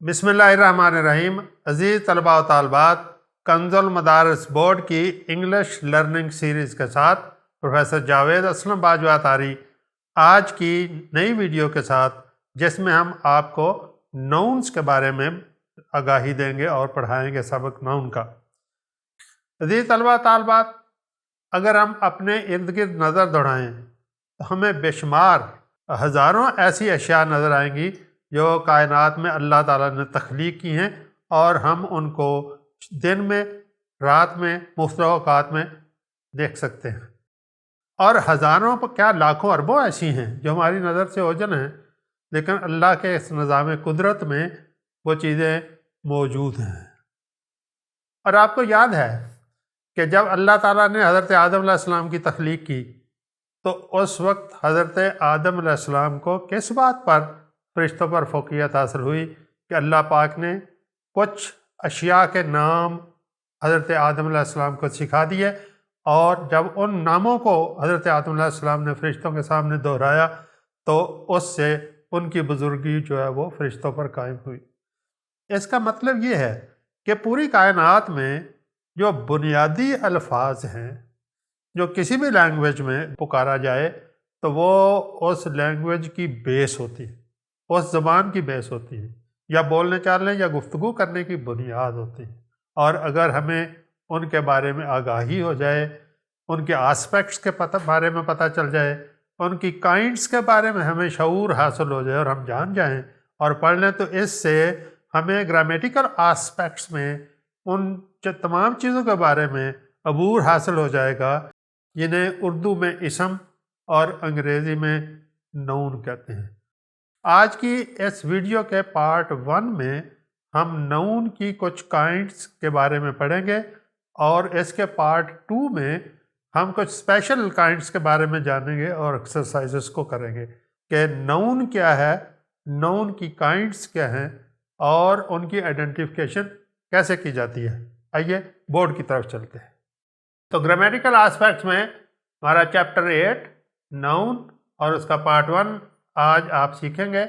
बिस्मिल्लाहिर्रहमानिर्रहीम। अज़ीज़ तलबा व तालबात, कंजुल मदारिस बोर्ड की इंग्लिश लर्निंग सीरीज़ के साथ प्रोफेसर जावेद असलम बाजवा तारी आज की नई वीडियो के साथ, जिसमें हम आपको नाउन्स के बारे में आगाही देंगे और पढ़ाएंगे सबक नाउन का। अज़ीज़ तलबा तालबात, अगर हम अपने इर्द गिर्द नज़र दौड़ाएँ तो हमें बेशुमार हज़ारों ऐसी अशिया नज़र आएंगी जो कायनात में अल्लाह ताला ने तख्लीक की हैं और हम उनको दिन में, रात में, मुख्तलिफ औक़ात में देख सकते हैं। और हज़ारों पर क्या लाखों अरबों ऐसी हैं जो हमारी नज़र से ओझल हैं, लेकिन अल्लाह के इस निज़ाम कुदरत में वो चीज़ें मौजूद हैं। और आपको याद है कि जब अल्लाह ताला ने हज़रत आदम अलैहिस्सलाम की तख्लीक की तो उस वक्त हज़रत आदम अलैहिस्सलाम को किस बात पर फरिश्तों पर फ़ौक़ियत हासिल हुई कि अल्लाह पाक ने कुछ अशिया के नाम हज़रत आदम अलैहिस्सलाम को सिखा दिए, और जब उन नामों को हज़रत आदम अलैहिस्सलाम ने फरिश्तों के सामने दोहराया तो उससे उनकी बुज़ुर्गी जो है वो फरिश्तों पर कायम हुई। इसका मतलब ये है कि पूरी कायनात में जो बुनियादी अल्फाज हैं जो किसी भी लैंग्वेज में पुकारा जाए तो वो उस लैंग्वेज की बेस होती है, उस ज़बान की बेस होती है, या बोलने चालने या गुफ्तगू करने की बुनियाद होती है। और अगर हमें उनके बारे में आगाही हो जाए, उनके आस्पेक्ट्स के बारे में पता चल जाए, उनकी काइंड्स के बारे में हमें शऊर हासिल हो जाए और हम जान जाएं और पढ़ लें, तो इससे हमें ग्रामेटिकल आस्पेक्ट्स में उन तमाम चीज़ों के बारे में अबूर हासिल हो जाएगा जिन्हें उर्दू में इसम और अंग्रेज़ी में नाउन कहते हैं। आज की इस वीडियो के पार्ट 1 में हम नाउन की कुछ काइंड्स के बारे में पढ़ेंगे और इसके पार्ट 2 में हम कुछ स्पेशल काइंड्स के बारे में जानेंगे और एक्सरसाइजेस को करेंगे कि नाउन क्या है, नाउन की काइंड्स क्या हैं और उनकी आइडेंटिफिकेशन कैसे की जाती है। आइए बोर्ड की तरफ चलते हैं। तो ग्रामेटिकल एस्पेक्ट्स में हमारा चैप्टर 8 नाउन और उसका पार्ट 1 आज आप सीखेंगे।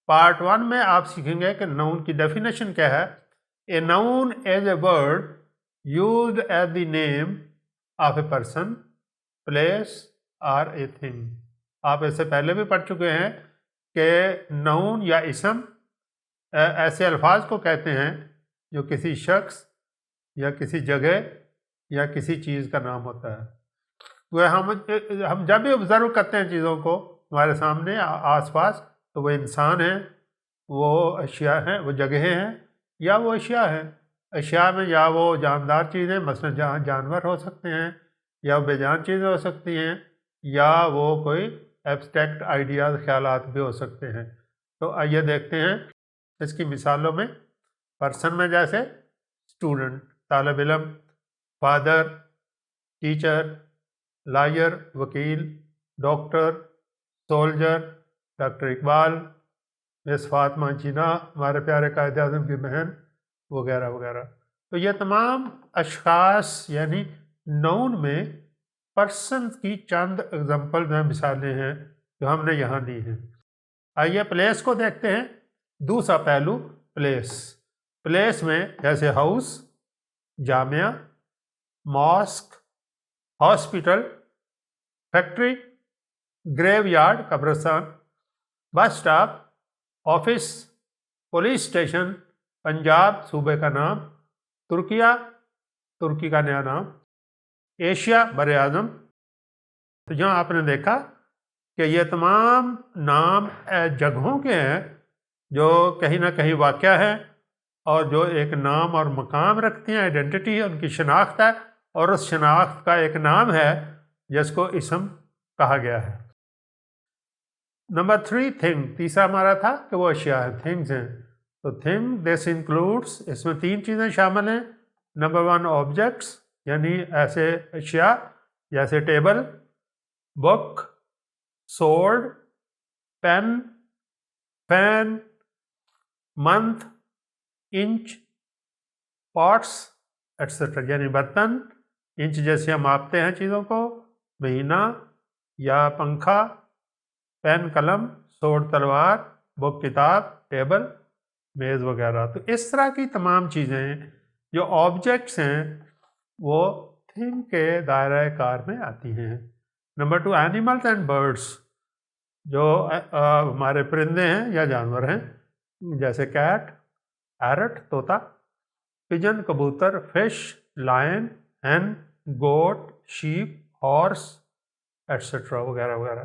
पार्ट 1 में आप सीखेंगे कि नाउन की डेफिनेशन क्या है। A noun is a word used as the name of a person, place और ए थिंग। आप इससे पहले भी पढ़ चुके हैं कि नाउन या इसम ऐसे अल्फाज को कहते हैं जो किसी शख्स या किसी जगह या किसी चीज़ का नाम होता है। वह हम जब भी ऑब्ज़र्व करते हैं चीज़ों को हमारे सामने आसपास, तो वो इंसान है, वो अशिया हैं, वो जगहें हैं या वो अशिया हैं। अशिया में या वो जानदार चीज़ें मसलन जानवर हो सकते हैं, या बेजान चीज़ें हो सकती हैं, या वो कोई एब्स्ट्रैक्ट आइडियाज़ ख्यालात भी हो सकते हैं। तो आइए देखते हैं इसकी मिसालों में। पर्सन में जैसे स्टूडेंट, तालिब इल्म, फादर, टीचर, लायर, वकील, doctor, soldier, doctor Iqbal, miss Fatima Jinnah, हमारे प्यारे कायद आज़म की बहन, वगैरह वगैरह। तो ये तमाम अशख़ास यानी नाउन में पर्सन की चंद एग्जाम्पल में मिसालें हैं जो हमने यहाँ दी हैं। आइए प्लेस को देखते हैं। दूसरा पहलू प्लेस। प्लेस में जैसे हाउस, जामिया, मॉस्क, हॉस्पिटल, फैक्ट्री, ग्रेवयार्ड कब्रिस्तान, bus stop, office, police station, Punjab सूबे का नाम, तुर्किया तुर्की का नया नाम, एशिया बर आज़म। तो यहाँ आपने देखा कि ये तमाम नाम जगहों के हैं जो कहीं ना कहीं वाक़या है और जो एक नाम और मकाम रखती हैं, आइडेंटिटी है, उनकी शनाख्त है, और उस शनाख्त का एक नाम है जिसको इसम कहा गया है। Number 3 thing. तीसरा हमारा था कि वो अशिया है, थिंग्स हैं। तो थिंग दिस इंक्लूड्स, इसमें 3 चीज़ें शामिल हैं। नंबर 1 ऑब्जेक्ट्स यानी ऐसे अशिया जैसे table, book, sword, pen, fan, month, inch, pots etcetera यानी बर्तन। इंच जैसे हम मापते हैं चीज़ों को, महीना या पंखा, पेन कलम, सोर्ड तलवार, बुक किताब, टेबल। میز وغیرہ. تو اس طرح کی تمام چیزیں جو آبجیکٹس ہیں وہ تھنک کے دائرہ کار میں آتی ہیں. نمبر 2 اینیملز اینڈ برڈس، جو ہمارے پرندے ہیں یا جانور ہیں جیسے کیٹ، پیرٹ طوطا، پجن کبوتر، فش، لائن، ہین، گوٹ، شیپ، ہارس ایٹسٹرا وغیرہ وغیرہ.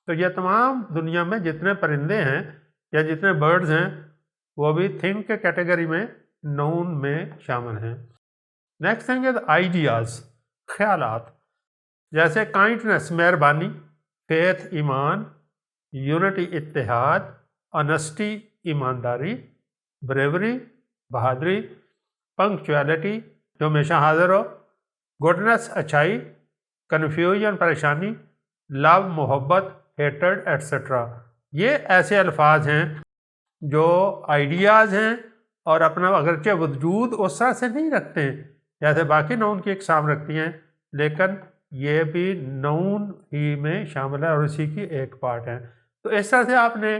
تو یہ تمام دنیا میں جتنے پرندے ہیں یا جتنے برڈز ہیں وہ بھی تھنک کے کیٹیگری میں نون میں شامل ہیں. نیکسٹ تھنگ از آئیڈیاز، خیالات، جیسے کائنڈنس مہربانی، فیتھ ایمان، یونٹی اتحاد، آنیسٹی ایمانداری، بریوری بہادری، پنکچویلٹی جو ہمیشہ حاضر ہو، گڈنس اچھائی، کنفیوژن پریشانی، لو محبت، ہیٹرڈ ایٹسٹرا. یہ ایسے الفاظ ہیں جو آئیڈیاز ہیں اور اپنا اگرچہ وجود اس طرح سے نہیں رکھتے ہیں جیسے باقی نون کی اقسام رکھتی ہیں، لیکن یہ بھی نون ہی میں شامل ہے اور اسی کی ایک پارٹ ہے. تو اس طرح سے آپ نے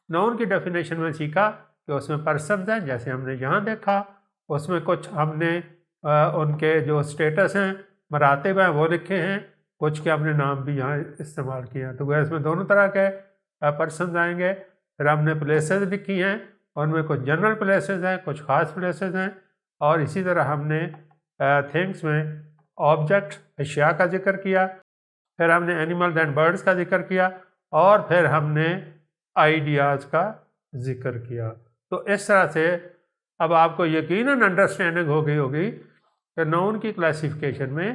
نون کی ڈیفینیشن میں سیکھا کہ اس میں پرسنز ہیں جیسے ہم نے یہاں دیکھا، اس میں کچھ ہم نے ان کے جو سٹیٹس ہیں مراتب ہیں وہ لکھے ہیں، کچھ کے ہم نے نام بھی یہاں استعمال کیے ہیں. تو وہ اس میں دونوں طرح کے پرسنز آئیں گے. پھر ہم نے پلیسز لکھی ہیں، ان میں کچھ جنرل پلیسز ہیں، کچھ خاص پلیسز ہیں، اور اسی طرح ہم نے تھنگس میں آبجیکٹ اشیاء کا ذکر کیا. پھر ہم نے اینیملز اینڈ برڈز کا ذکر کیا، اور پھر ہم نے آئیڈیاز کا ذکر کیا. تو اس طرح سے اب آپ کو یقیناً انڈرسٹینڈنگ ہو گئی ہوگی کہ نون کی کلاسیفیکیشن میں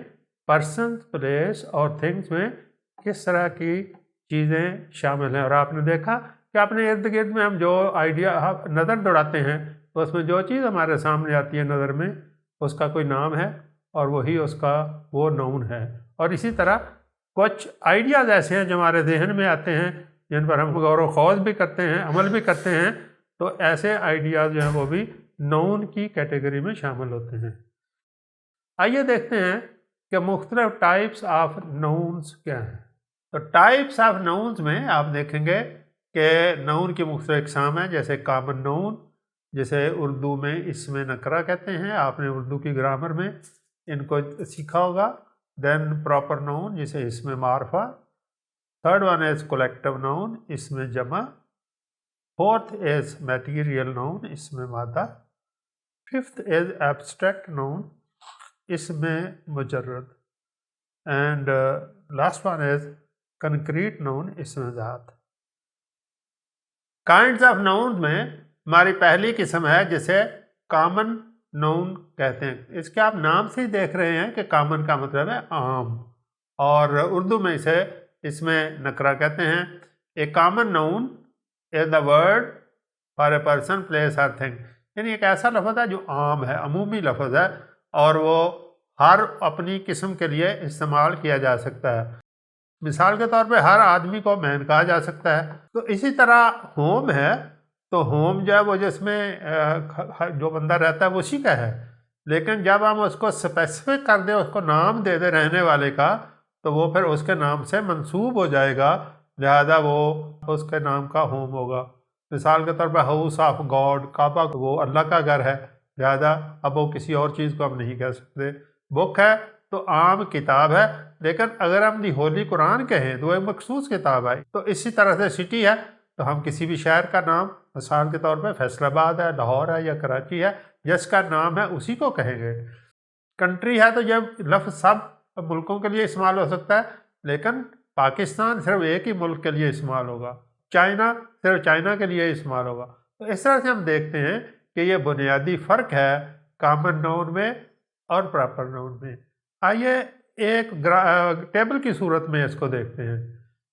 پرسن، پلیس اور تھنگس میں کس طرح کی چیزیں شامل ہیں. اور آپ نے دیکھا کہ اپنے ارد گرد میں ہم جو آئیڈیا نظر دوڑاتے ہیں تو اس میں جو چیز ہمارے سامنے آتی ہے نظر میں اس کا کوئی نام ہے اور وہی اس کا وہ نون ہے. اور اسی طرح کچھ آئیڈیاز ایسے ہیں جو ہمارے ذہن میں آتے ہیں جن پر ہم غور و خوض بھی کرتے ہیں، عمل بھی کرتے ہیں، تو ایسے آئیڈیاز جو ہیں وہ بھی نون کی کیٹیگری میں شامل ہوتے ہیں. آئیے دیکھتے ہیں کہ مختلف ٹائپس آف نونز کیا ہیں. تو ٹائپس آف نونز میں آپ دیکھیں گے کہ نون کی مختلف اقسام ہیں، جیسے کامن نون جسے اردو میں اسم نکرہ کہتے ہیں، آپ نے اردو کی گرامر میں ان کو سیکھا ہوگا. دین پراپر نون جسے اسم معرفہ. تھرڈ ون از کولیکٹیو نون اسم جمع. فورتھ از میٹیریل نون اسم مادہ. ففتھ از ایبسٹریکٹ نون اسم مجرد. And last one is concrete noun اسم ذات. کائنڈز آف نون میں ہماری پہلی قسم ہے جسے کامن نون کہتے ہیں. اس کے آپ نام سے ہی دیکھ رہے ہیں کہ کامن کا مطلب ہے عام، اور اردو میں اسے اسم نکرہ کہتے ہیں. A common noun is the word for a person, place اور تھنگ. یعنی ایک ایسا لفظ ہے جو عام ہے، عمومی لفظ ہے، اور وہ ہر اپنی قسم کے لیے استعمال کیا جا سکتا ہے. مثال کے طور پہ ہر آدمی کو مین کہا جا سکتا ہے. تو اسی طرح ہوم ہے، تو ہوم جو ہے وہ جس میں جو بندہ رہتا ہے وہ اسی کا ہے، لیکن جب ہم اس کو اسپیسیفک کر دیں، اس کو نام دے دیں رہنے والے کا، تو وہ پھر اس کے نام سے منسوب ہو جائے گا، لہذا وہ اس کے نام کا ہوم ہوگا. مثال کے طور پہ ہاؤس آف گاڈ، کعبہ وہ اللہ کا گھر ہے، لہذا اب وہ کسی اور چیز کو ہم نہیں کہہ سکتے. بک ہے تو عام کتاب ہے، لیکن اگر ہم دی ہولی قرآن کہیں تو وہ ایک مخصوص کتاب ہے. تو اسی طرح سے سٹی ہے تو ہم کسی بھی شہر کا نام، مثال کے طور پہ فیصل آباد ہے، لاہور ہے یا کراچی ہے، جس کا نام ہے اسی کو کہیں گے. کنٹری ہے تو یہ لفظ سب ملکوں کے لیے استعمال ہو سکتا ہے، لیکن پاکستان صرف ایک ہی ملک کے لیے استعمال ہوگا، چائنا صرف چائنا کے لیے استعمال ہوگا. تو اس طرح سے ہم دیکھتے ہیں کہ یہ بنیادی فرق ہے کامن نون میں اور پراپر نون میں. آئیے ایک ٹیبل کی صورت میں اس کو دیکھتے ہیں.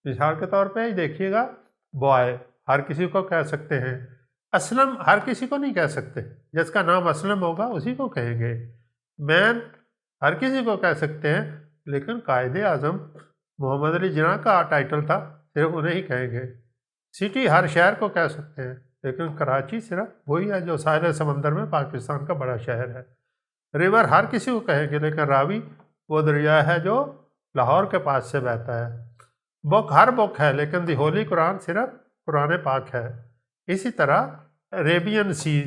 مثال کے طور پہ دیکھیے گا، بوائے ہر کسی کو کہہ سکتے ہیں، اسلم ہر کسی کو نہیں کہہ سکتے، جس کا نام اسلم ہوگا اسی کو کہیں گے. مین ہر کسی کو کہہ سکتے ہیں، لیکن قائد اعظم محمد علی جناح کا ٹائٹل تھا، صرف انہیں ہی کہیں گے. سٹی ہر شہر کو کہہ سکتے ہیں، لیکن کراچی صرف وہی ہے جو ساحل سمندر میں پاکستان کا بڑا شہر ہے. ریور ہر کسی کو کہیں گے، لیکن راوی وہ دریا ہے جو لاہور کے پاس سے بہتا ہے. بک ہر بک ہے، لیکن دی ہولی قرآن صرف قرآن پاک ہے. اسی طرح अरेबियन सी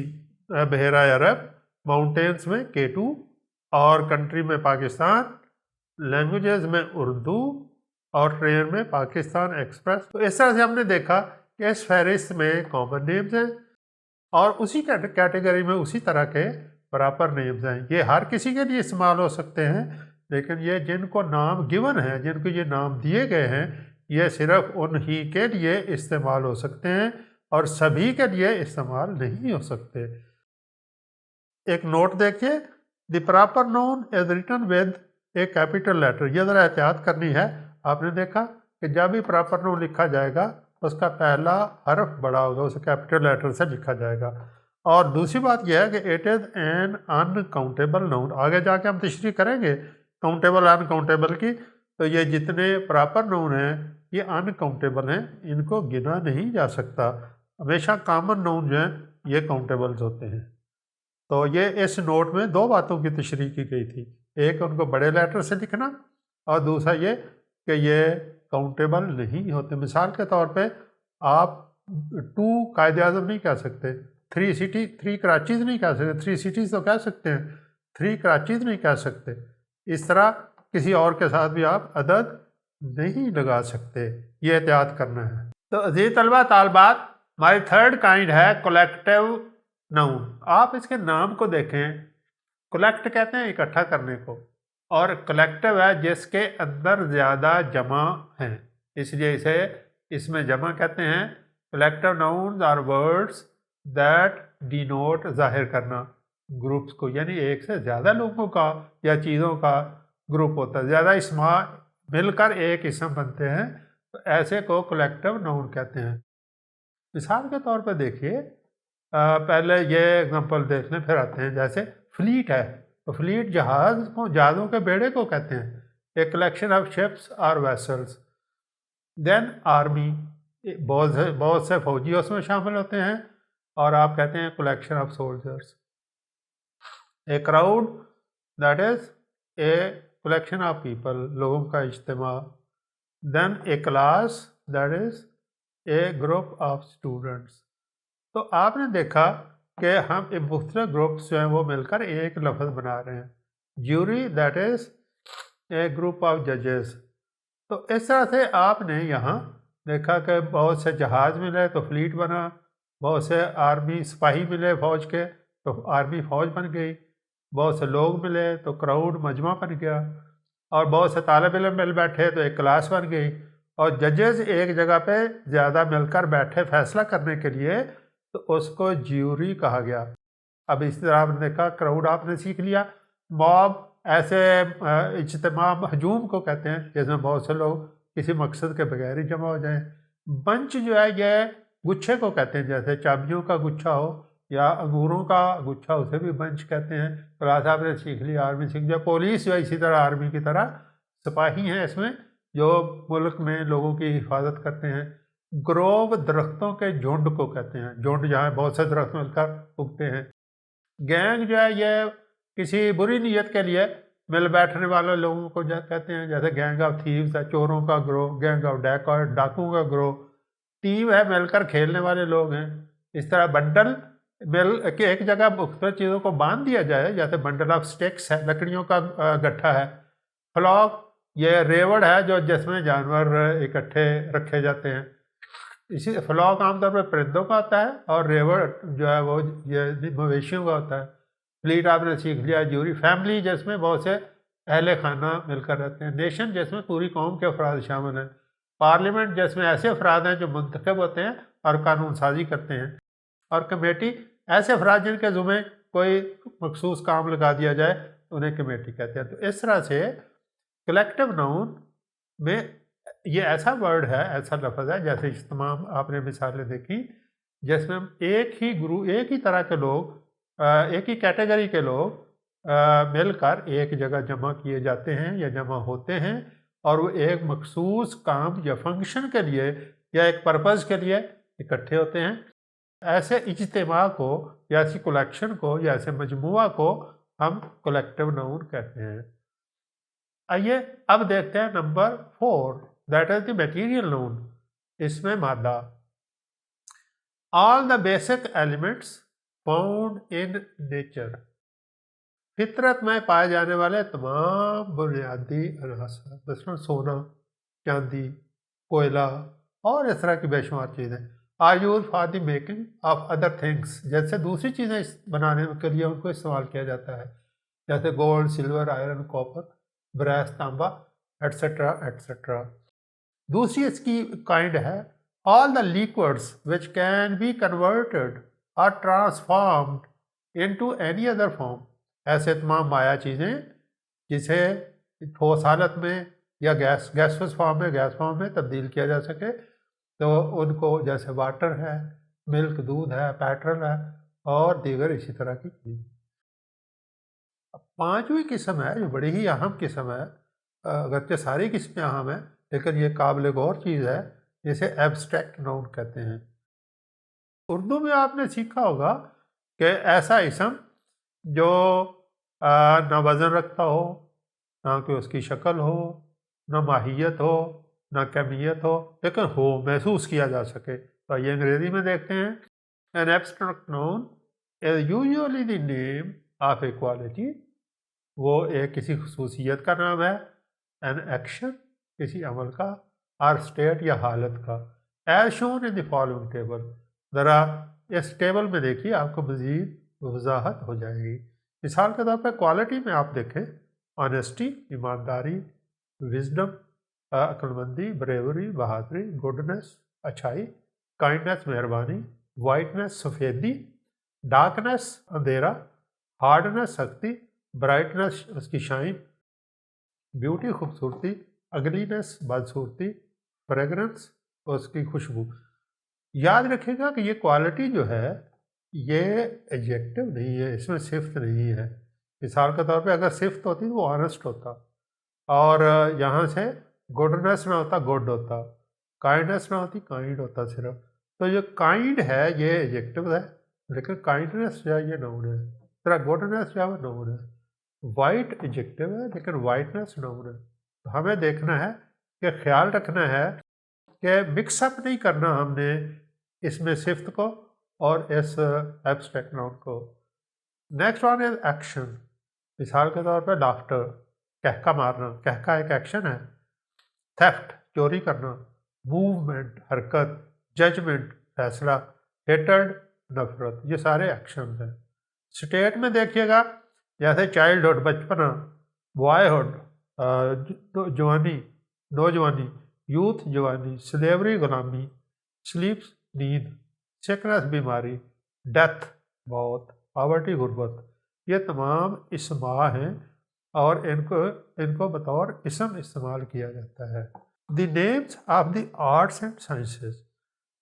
बहरा अरब, माउंटेन्स में K2 और कंट्री में पाकिस्तान, लैंग्वेजेस में उर्दू और ट्रेन में पाकिस्तान एक्सप्रेस। तो इस तरह से हमने देखा कि इस फहरिस्त में कॉमन नेम्स हैं और उसी कैटेगरी में उसी तरह के प्रॉपर नेम्स हैं। ये हर किसी के लिए इस्तेमाल हो सकते हैं, लेकिन ये जिनको नाम गिवन है, जिनको ये नाम दिए गए हैं, ये सिर्फ उन्हीं के लिए इस्तेमाल हो सकते हैं और सभी के लिए इस्तेमाल नहीं हो सकते। एक नोट देखिए, the proper noun is written with a capital letter. ये ज़रा एहतियात करनी है। आपने देखा कि जब भी प्रॉपर नाउन लिखा जाएगा उसका पहला हर्फ बड़ा होगा, उसे कैपिटल लेटर से लिखा जाएगा। और दूसरी बात यह है कि it is an uncountable noun. आगे जाके हम तशरीह करेंगे काउंटेबल अनकाउंटेबल की। तो ये जितने प्रॉपर नाउन हैं ये अनकाउंटेबल हैं, इनको गिना नहीं जा सकता। हमेशा कॉमन नाउन जो हैं ये काउंटेबल्स होते हैं। तो ये इस नोट में दो बातों की तशरीह की गई थी, एक उनको बड़े लेटर से लिखना और दूसरा ये कि ये काउंटेबल नहीं होते। मिसाल के तौर पे आप 2 कायद आज़म नहीं कह सकते, 3 कराचीज़ नहीं कह सकते, 3 सिटीज़ तो कह सकते हैं, 3 कराचीज़ नहीं कह सकते। इस तरह किसी और के साथ भी आप अदद नहीं लगा सकते, ये एहतियात करना है। तो अज़ीज़ तलबा तालबात, हमारी थर्ड काइंड है कलेक्टिव नाउन। आप इसके नाम को देखें, कलेक्ट कहते हैं इकट्ठा करने को, और कलेक्टिव है जिसके अंदर ज़्यादा जमा हैं, इसलिए इसे इसमें जमा कहते हैं। Collective nouns are words that denote ज़ाहिर करना ग्रुप्स को, यानी एक से ज़्यादा लोगों का या चीज़ों का ग्रुप होता है, ज़्यादा इसमा मिलकर एक इसम बनते हैं, तो ऐसे को कलेक्टिव नाउन कहते हैं। मिसाल के तौर पर देखिए, पहले ये एग्जांपल देख लें फिर आते हैं। जैसे फ्लीट है, तो फ्लीट जहाज़ों के बेड़े को कहते हैं, ए कलेक्शन ऑफ शिप्स और वेसल्स। देन आर्मी, बहुत से फौजी उसमें शामिल होते हैं और आप कहते हैं collection of soldiers. A crowd that is a collection of people, लोगों का इज्तिमा। Then a class that is a group of students. तो आपने देखा कि हम मुख्तलिफ ग्रुप्स जो हैं वो मिलकर एक लफ्ज़ बना रहे हैं। Jury that is a group of जजेस। तो इस तरह से आपने यहाँ देखा कि बहुत से जहाज़ मिले तो फ्लीट बना, बहुत से आर्मी सिपाही मिले फ़ौज के तो आर्मी फ़ौज बन गई, बहुत से लोग मिले तो क्राउड मजमा बन गया, और बहुत से तालिब इल्म मिल बैठे तो एक क्लास बन गई। और जजेस एक जगह पे ज़्यादा मिलकर बैठे फैसला करने के लिए तो उसको ज्यूरी कहा गया। अब इस तरह आपने देखा, क्राउड आपने सीख लिया। मॉब ऐसे इज्तिमा हजूम को कहते हैं जिसमें बहुत से लोग किसी मकसद के बगैर ही जमा हो जाएं। बंच जो है ये गुच्छे को कहते हैं, जैसे चाबियों का गुच्छा हो या अंगूरों का गुच्छा, उसे भी बंच कहते हैं। क्लास आपने सीख लिया, आर्मी सीख लिया। पुलिस जो है इसी तरह आर्मी की तरह सिपाही हैं इसमें जो मुल्क में लोगों की हिफाजत करते हैं। ग्रोव दरख्तों के झुंड को कहते हैं, झुंड जहाँ बहुत से दरख्त मिलकर उगते हैं। गैंग जो है ये किसी बुरी नीयत के लिए मिल बैठने वाले लोगों को कहते हैं, जैसे गैंग ऑफ थीव्स है, चोरों का ग्रोह, गैंग ऑफ डाकुओं का ग्रोह। टीम है, मिलकर खेलने वाले लोग हैं। इस तरह बंडल मिल के एक जगह मुख्तलिफ चीज़ों को बांध दिया जाए, जैसे बंडल ऑफ स्टिक्स है, लकड़ियों का गट्ठा है। फ्लॉक ये रेवड़ है जो जिसमें जानवर इकट्ठे रखे जाते हैं। इसी फ्लॉक आमतौर पर परिंदों का होता है और रेवड़ जो है वो ये मवेशियों का होता है। फ्लीट आपने सीख लिया। ज्यूरी फैमिली जिसमें बहुत से अहले खाना मिलकर रहते हैं। नेशन जिसमें पूरी कौम के अफराद शामिल हैं। पार्लियामेंट जिसमें ऐसे अफराद हैं जो मुंतखब होते हैं और कानून साजी करते हैं। और कमेटी ऐसे अफराद जिनके ज़ुम्मे कोई मखसूस काम लगा दिया जाए उन्हें कमेटी कहते हैं। तो इस तरह से कलेक्टिव नाउन में ये ऐसा वर्ड है, ऐसा लफ्ज़ है, जैसे इस तमाम आपने मिसालें देखी जिसमें एक ही तरह के लोग, एक ही कैटेगरी के लोग मिलकर एक जगह जमा किए जाते हैं या जमा होते हैं और वो एक मखसूस काम या फंक्शन के लिए या एक पर्पज़ के लिए इकट्ठे होते हैं। ऐसे इज्तिमा को या ऐसी कलेक्शन को या ऐसे मजमुआ को हम कलेक्टिव नाउन कहते हैं। आइए अब देखते हैं number 4, that is the material noun. इसमें मादा। all the basic elements found in nature. फितरत में पाए जाने वाले तमाम बुनियादी अनासर, मसलन सोना, चांदी, कोयला और इस तरह की बेशुमार चीज़ें are use for the making of other things, जैसे दूसरी चीज़ें बनाने के लिए उनको इस्तेमाल किया जाता है, जैसे gold, silver, iron, copper, brass, तांबा, एट्सेट्रा एट्सेट्रा। दूसरी इसकी काइंड है all the liquids which can be converted और transformed into any other form, ऐसे तमाम माया चीज़ें जिसे ठोस हालत में या गैसस फॉर्म में, गैस फॉर्म में तब्दील किया जा सके, तो उनको जैसे वाटर है, मिल्क दूध है, पेट्रोल है और दीगर इसी तरह की चीज़। पांचवी किस्म है जो बड़ी ही अहम किस्म है, अगरचे सारी किस्में अहम है लेकिन ये काबिल गौर चीज़ है, जिसे एब्स्ट्रैक्ट नाउन कहते हैं। उर्दू में आपने सीखा होगा कि ऐसा इसम जो ना वज़न रखता हो, ना कि उसकी शक्ल हो, ना माहियत हो, ना कमियत हो, लेकिन हो, महसूस किया जा सके। तो ये अंग्रेज़ी में देखते हैं, an abstract noun is usually the name of A quality, वो एक किसी खसूसियत का नाम है, एन एक्शन किसी अमल का, और स्टेट या हालत का, as shown in the following table. ज़रा इस टेबल में देखिए, आपको मज़ीद वजाहत हो जाएगी। मिसाल के तौर पर क्वालिटी में आप देखें, ऑनेस्टी ईमानदारी, विजडम अक्लमंदी, ब्रेवरी बहादुरी, गुडनेस अच्छाई, काइंडनेस मेहरबानी, वाइटनेस सफ़ेदी, डार्कनेस अंधेरा, हार्डनेस सख्ती, ब्राइटनेस उसकी शाइन, ब्यूटी खूबसूरती, अगलीनेस बदसूरती, फ्रेगरेंस उसकी खुशबू। याद रखिएगा कि ये क्वालिटी जो है ये एडजेक्टिव नहीं है, इसमें सिफ्त नहीं है। मिसाल के तौर पे अगर सिफ्त होती तो वो ऑनेस्ट होता, और यहाँ से गुडनेस ना होता गुड होता, काइंडनेस ना होती काइंड होता सिर्फ। तो जो काइंड है ये एडजेक्टिव है, लेकिन काइंडनेस जो है ये नाउन है, तरह गुडनेस जो है वो नाउन है। वाइट एडजेक्टिव है लेकिन वाइटनेस नाउन है। तो हमें देखना है कि ख्याल रखना है कि मिक्सअप नहीं करना हमने इसमें सिफ्त को और इस एब्स्ट्रैक्ट नाउन को। Next one is action. मिसाल के तौर पर लाफ्टर, कहका मारना, कहका एक एक्शन है। थेफ्ट चोरी करना, मूवमेंट हरकत, जजमेंट फैसला, हेटर्ड नफरत, ये सारे एक्शन हैं। स्टेट में देखिएगा जैसे चाइल्डहुड बचपना, बॉयहुड जवानी नौजवानी, यूथ जवानी, स्लेवरी गुलामी, स्लीप्स नींद, सिकनेस बीमारी, डेथ मौत, पॉवर्टी गुर्बत, ये तमाम इसमा हैं और इनको बतौर इसम इस्तेमाल किया जाता है। The names of the arts and sciences,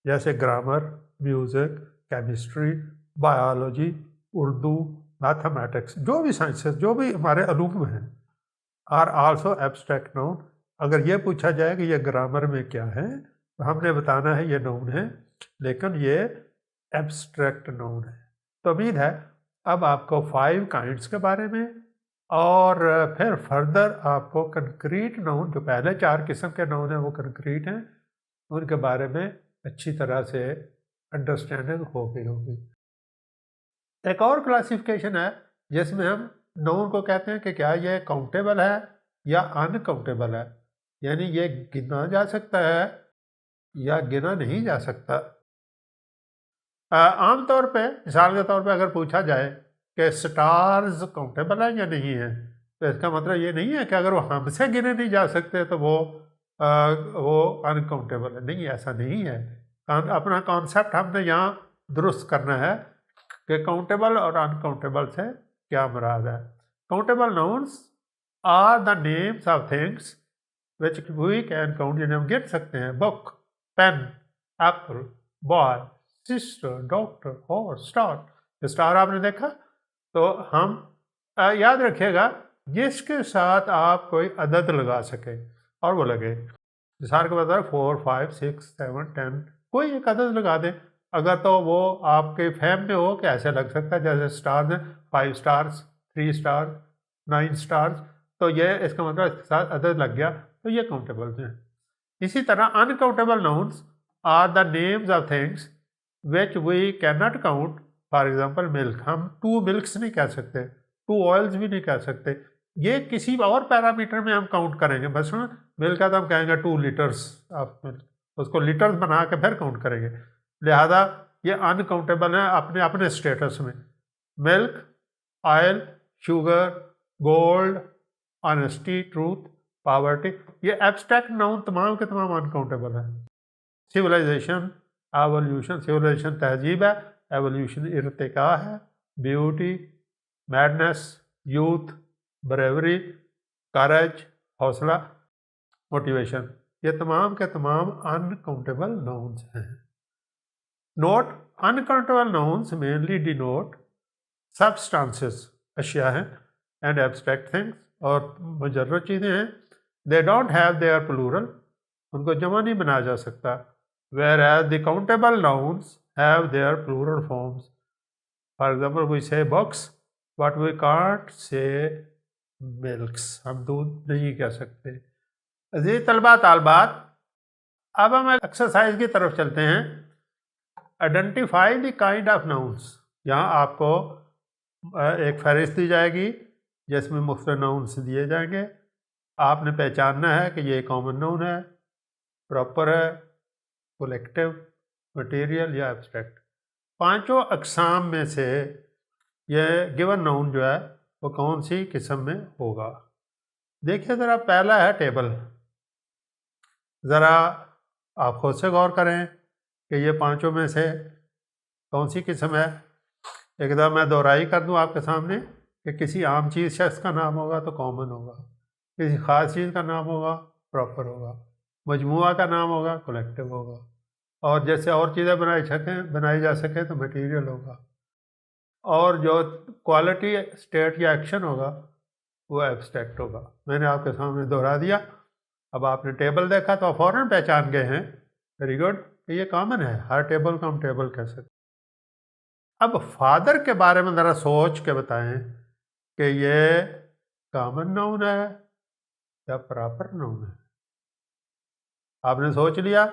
जैसे grammar, music, chemistry, biology, Urdu, mathematics, जो भी साइंसेस, जो भी हमारे अलूम हैं, आर आल्सो एब्स्ट्रैक्ट नाउन। अगर ये पूछा जाए कि ये ग्रामर में क्या है तो हमने बताना है ये नाउन है, लेकिन ये एब्स्ट्रैक्ट नाउन है। तो उम्मीद है अब आपको 5 काइंड्स के बारे में और फिर फर्दर आपको कंक्रीट नाउन, जो पहले 4 किस्म के नाउन हैं वो कंक्रीट हैं, उनके बारे में अच्छी तरह से अंडरस्टैंडिंग हो गई होगी। एक और क्लासिफिकेशन है जिसमें हम नाउन को कहते हैं कि क्या ये काउंटेबल है या अनकाउंटेबल है, यानी ये गिना जा सकता है या गिना नहीं जा सकता। आम तौर पे मिसाल के तौर पे अगर पूछा जाए कि स्टार्स काउंटेबल है या नहीं है, तो इसका मतलब ये नहीं है कि अगर वो हमसे गिने नहीं जा सकते तो वो अनकाउंटेबल है। नहीं, ऐसा नहीं है। अपना कॉन्सेप्ट हमने यहाँ दुरुस्त करना है कि काउंटेबल और अनकाउंटेबल से क्या मुराद है। Countable nouns are the names of things which we can count, जिन्हें हम गिन सकते हैं। Book, pen, apple, boy, sister, doctor, horse, star. Star आपने देखा, तो हम याद रखिएगा जिसके साथ आप कोई अदद लगा सके और वो लगे। मिसाल के बता 4, 5, 6, 7, 10, कोई एक अदद लगा दें। अगर तो वो आपके फहम में हो कि ऐसे लग सकता है जैसे स्टार में 5 स्टार्स, 3 स्टार, 9 स्टार्स, तो ये इसका मतलब इसके साथ अदद लग गया, तो ये काउंटेबल हैं। इसी तरह uncountable nouns are the names of things which we cannot count. For example milk, ہم 2 ملکس نہیں کہہ سکتے، 2 آئلس بھی نہیں کہہ سکتے، یہ کسی اور پیرامیٹر میں ہم کاؤنٹ کریں گے. بس ملک کا تو ہم کہیں گے 2 لیٹرس آف ملک، اس کو لیٹرز بنا کے پھر کاؤنٹ کریں گے. لہذا یہ انکاؤنٹیبل ہیں اپنے اپنے اسٹیٹس میں. Milk, oil, sugar, gold, honesty, truth, poverty, یہ ایبسٹریکٹ ناؤن تمام کے تمام انکاؤنٹیبل ہیں. سویلائزیشن، ایولیوشن، سویلائزیشن تہذیب ہے، ایولیوشن ارتقاء ہے. Beauty, madness, youth, bravery, courage, حوصلہ، موٹیویشن، یہ تمام کے تمام انکاؤنٹیبل ناؤنس ہیں. Note: uncountable nouns mainly denote substances, اشیاء ہیں، اینڈ ایبسٹریکٹ تھنگس، اور مجرد چیزیں ہیں. They don't have their plural, ان کو جمع نہیں بنایا جا سکتا. whereas the countable nouns have their plural forms. For example, we say books, but we can't say milks. ہم دودھ نہیں کہہ سکتے. عزیز طلباء طالبات، اب ہم ایکسرسائز کی طرف چلتے ہیں. Identify the kind of nouns. یہاں آپ کو ایک فہرست دی جائے گی جس میں مختلف ناؤنس دیے جائیں گے. آپ نے پہچاننا ہے کہ یہ کامن ناؤن ہے، پراپر ہے، کولیکٹیو، مٹیریل یا ایبسٹریکٹ. 5 اقسام میں سے یہ گیون ناؤن جو ہے وہ کون سی قسم میں ہوگا. دیکھیے ذرا، پہلا ہے ٹیبل. ذرا آپ خود سے غور کریں کہ یہ 5 میں سے کون سی قسم ہے. ایک دفعہ میں دہرائی کر دوں آپ کے سامنے کہ کسی عام چیز شخص کا نام ہوگا تو کامن ہوگا، کسی خاص چیز کا نام ہوگا پراپر ہوگا، مجموعہ کا نام ہوگا کولیکٹیو ہوگا، اور جیسے اور چیزیں بنائی جا سکیں تو مٹیریل ہوگا، اور جو کوالٹی، اسٹیٹ یا ایکشن ہوگا وہ ایبسٹریکٹ ہوگا. میں نے آپ کے سامنے دہرا دیا. اب آپ نے ٹیبل دیکھا تو آپ فوراً پہچان گئے ہیں. ویری گڈ، کہ یہ کامن ہے، ہر ٹیبل کو ہم ٹیبل کہہ سکتے. اب فادر کے بارے میں ذرا سوچ کے بتائیں کہ یہ کامن ناؤن ہے یا پراپر ناؤن ہے. آپ نے سوچ لیا.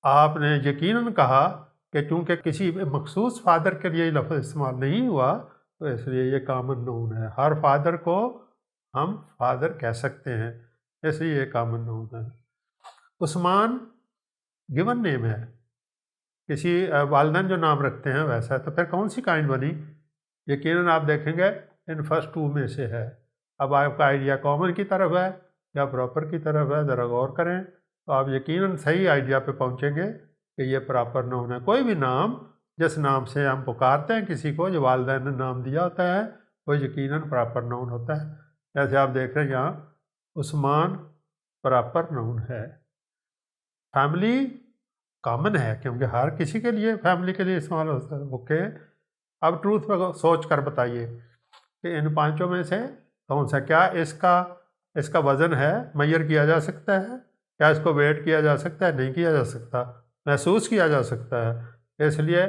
آپ نے یقیناً کہا کہ چونکہ کسی مخصوص فادر کے لیے لفظ استعمال نہیں ہوا تو اس لیے یہ کامن ناؤن ہے. ہر فادر کو ہم فادر کہہ سکتے ہیں، اس لیے یہ کامن ناؤن ہے. عثمان گیون نیم ہے. کسی والدین جو نام رکھتے ہیں ویسا ہے، تو پھر کون سی کائنڈ بنی؟ یقیناً آپ دیکھیں گے ان فرسٹ 2 میں سے ہے. اب آپ کا آئیڈیا کامن کی طرف ہے یا پراپر کی طرف ہے، ذرا غور کریں تو آپ یقیناً صحیح آئیڈیا پہ پہنچیں گے کہ یہ پراپر ناؤن ہے. کوئی بھی نام جس نام سے ہم پکارتے ہیں کسی کو، جو والدین نے نام دیا ہوتا ہے، وہ یقیناً پراپر ناؤن ہوتا ہے. جیسے آپ دیکھ رہے ہیں یہاں عثمان پراپر ناؤن ہے. فیملی کامن ہے کیونکہ ہر کسی کے لیے فیملی کے لیے استعمال ہوتا ہے. اوکے، اب ٹروتھ پہ سوچ کر بتائیے کہ ان 5 میں سے کون سا، کیا اس کا وزن ہے، میئر کیا جا سکتا ہے؟ کیا اس کو ویٹ کیا جا سکتا ہے؟ نہیں کیا جا سکتا، محسوس کیا جا سکتا ہے. اس لیے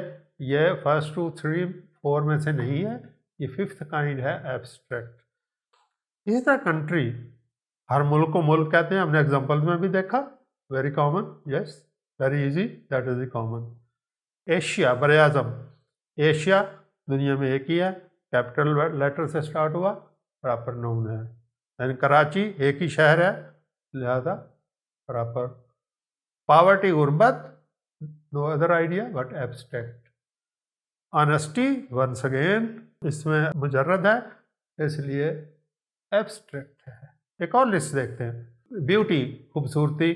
یہ فرسٹ 2 3 4 میں سے نہیں ہے، یہ 5th کائنڈ ہے، ایبسٹریکٹ. اسی طرح کنٹری، ہر ملک کو ملک کہتے ہیں، ہم نے ایگزامپل میں بھی دیکھا. Very common, yes, very easy, that is the common. Asia, بر اعظم، ایشیا دنیا میں ایک ہی ہے، کیپٹل لیٹر سے سٹارٹ ہوا، پراپر ناؤن ہے. یعنی کراچی ایک ہی شہر ہے، لہذا پراپر. پاورٹی، غربت، no other idea but abstract. Honesty, once again اس میں مجرد ہے، اس لیے ایبسٹریکٹ ہے. ایک اور لسٹ دیکھتے ہیں. بیوٹی، خوبصورتی.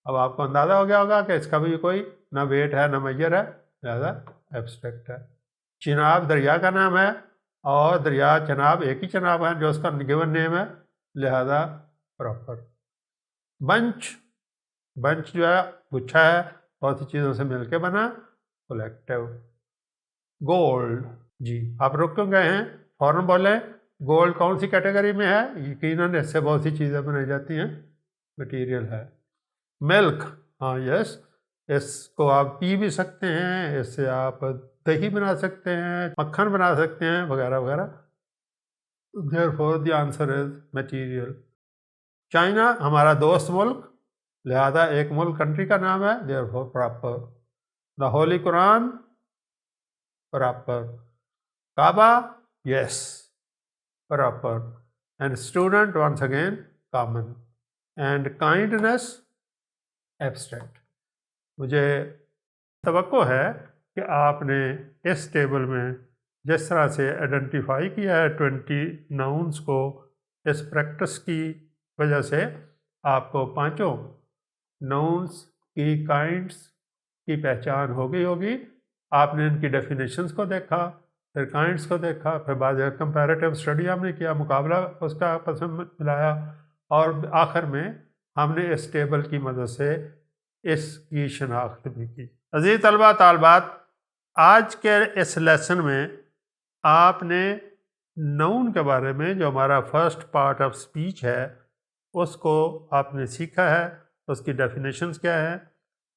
اب آپ کو اندازہ ہو گیا ہوگا کہ اس کا بھی کوئی نہ ویٹ ہے نہ میئر ہے، لہذا ایبسٹریکٹ ہے. چناب دریا کا نام ہے، اور دریا چناب ایک ہی چناب ہے جو اس کا گیون نیم ہے، لہذا پراپر. بنچ جو ہے گچھا ہے، بہت سی چیزوں سے مل کے بنا، کولیکٹیو. گولڈ، جی آپ رک کیوں گئے ہیں؟ فوراً بولیں گولڈ کون سی کیٹیگری میں ہے؟ یقیناً اس سے بہت سی چیزیں بنائی جاتی ہیں، مٹیریل ہے. ملک، ہاں یس، اس کو آپ پی بھی سکتے ہیں، اس سے آپ دہی بنا سکتے ہیں، مکھن بنا سکتے ہیں، وغیرہ وغیرہ. therefore the answer is material. China ہمارا دوست ملک، لہذا ایک ملک کنٹری کا نام ہے، therefore proper. The Holy Quran, proper. Kaaba, yes, proper. And student, once again, common. And kindness, abstract. مجھے توقع ہے کہ آپ نے اس ٹیبل میں جس طرح سے آئیڈینٹیفائی کیا ہے 20 ناؤنس کو، اس پریکٹس کی وجہ سے آپ کو 5 ناؤنس کی کائنڈس کی پہچان ہو گئی ہوگی۔ آپ نے ان کی ڈیفینیشنز کو دیکھا، پھر کائنڈس کو دیکھا، پھر بعد کمپیریٹیو اسٹڈی ہم نے کیا، مقابلہ اس کا آپس میں ملایا، اور آخر میں ہم نے اس ٹیبل کی مدد سے اس کی شناخت بھی کی۔ عزیز طلبہ طالبات، آج کے اس لیسن میں آپ نے نون کے بارے میں، جو ہمارا فرسٹ پارٹ آف سپیچ ہے، اس کو آپ نے سیکھا ہے، اس کی ڈیفینیشنز کیا ہیں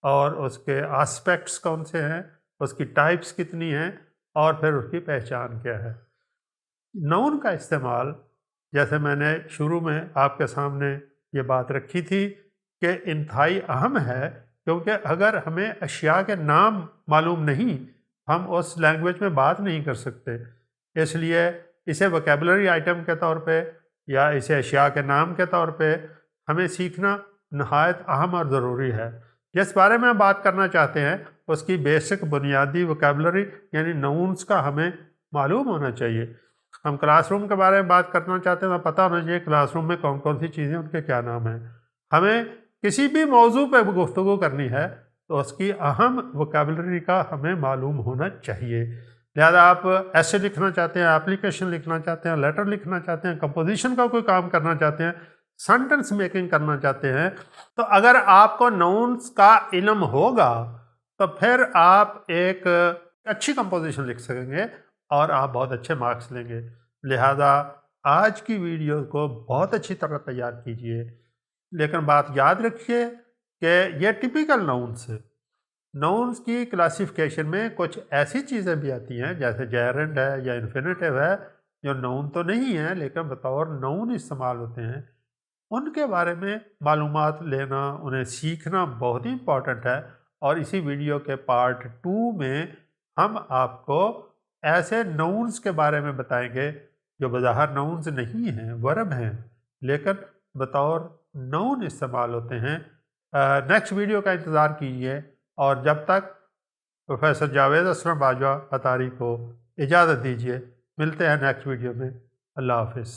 اور اس کے آسپیکٹس کون سے ہیں، اس کی ٹائپس کتنی ہیں، اور پھر اس کی پہچان کیا ہے۔ نون کا استعمال، جیسے میں نے شروع میں آپ کے سامنے یہ بات رکھی تھی، کہ انتہائی اہم ہے، کیونکہ اگر ہمیں اشیاء کے نام معلوم نہیں، ہم اس لینگویج میں بات نہیں کر سکتے۔ اس لیے اسے وکیبلری آئٹم کے طور پہ یا اسے اشیاء کے نام کے طور پہ ہمیں سیکھنا نہایت اہم اور ضروری ہے۔ جس بارے میں ہم بات کرنا چاہتے ہیں اس کی بیسک بنیادی وکیبلری یعنی ناؤنس کا ہمیں معلوم ہونا چاہیے۔ ہم کلاس روم کے بارے میں بات کرنا چاہتے ہیں تو پتہ ہونا چاہیے کلاس روم میں کون کون سی چیزیں، ان کے کیا نام ہیں۔ ہمیں کسی بھی موضوع پہ گفتگو کرنی ہے تو اس کی اہم وکیبلری کا ہمیں معلوم ہونا چاہیے۔ لہذا آپ ایسے لکھنا چاہتے ہیں، اپلیکیشن لکھنا چاہتے ہیں، لیٹر لکھنا چاہتے ہیں، کمپوزیشن کا کوئی کام کرنا چاہتے ہیں، سینٹنس میکنگ کرنا چاہتے ہیں، تو اگر آپ کو ناؤنس کا علم ہوگا تو پھر آپ ایک اچھی کمپوزیشن لکھ سکیں گے اور آپ بہت اچھے مارکس لیں گے۔ لہذا آج کی ویڈیو کو بہت اچھی طرح تیار کیجئے، لیکن بات یاد رکھیے کہ یہ ٹپیکل ناؤنس ہے۔ ناؤنس کی کلاسیفیکیشن میں کچھ ایسی چیزیں بھی آتی ہیں جیسے جیرنڈ ہے یا انفینیٹیو ہے، جو ناؤن تو نہیں ہیں لیکن بطور ناؤن استعمال ہوتے ہیں۔ ان کے بارے میں معلومات لینا، انہیں سیکھنا بہت ہی امپورٹنٹ ہے، اور اسی ویڈیو کے پارٹ 2 میں ہم آپ کو ایسے ناؤنس کے بارے میں بتائیں گے جو بظاہر ناؤنس نہیں ہیں، ورب ہیں، لیکن بطور ناؤن استعمال ہوتے ہیں۔ نیکسٹ ویڈیو کا انتظار کیجیے، اور جب تک پروفیسر جاوید اسلم باجوہ اتاری کو اجازت دیجیے۔ ملتے ہیں نیکسٹ ویڈیو میں۔ اللہ حافظ۔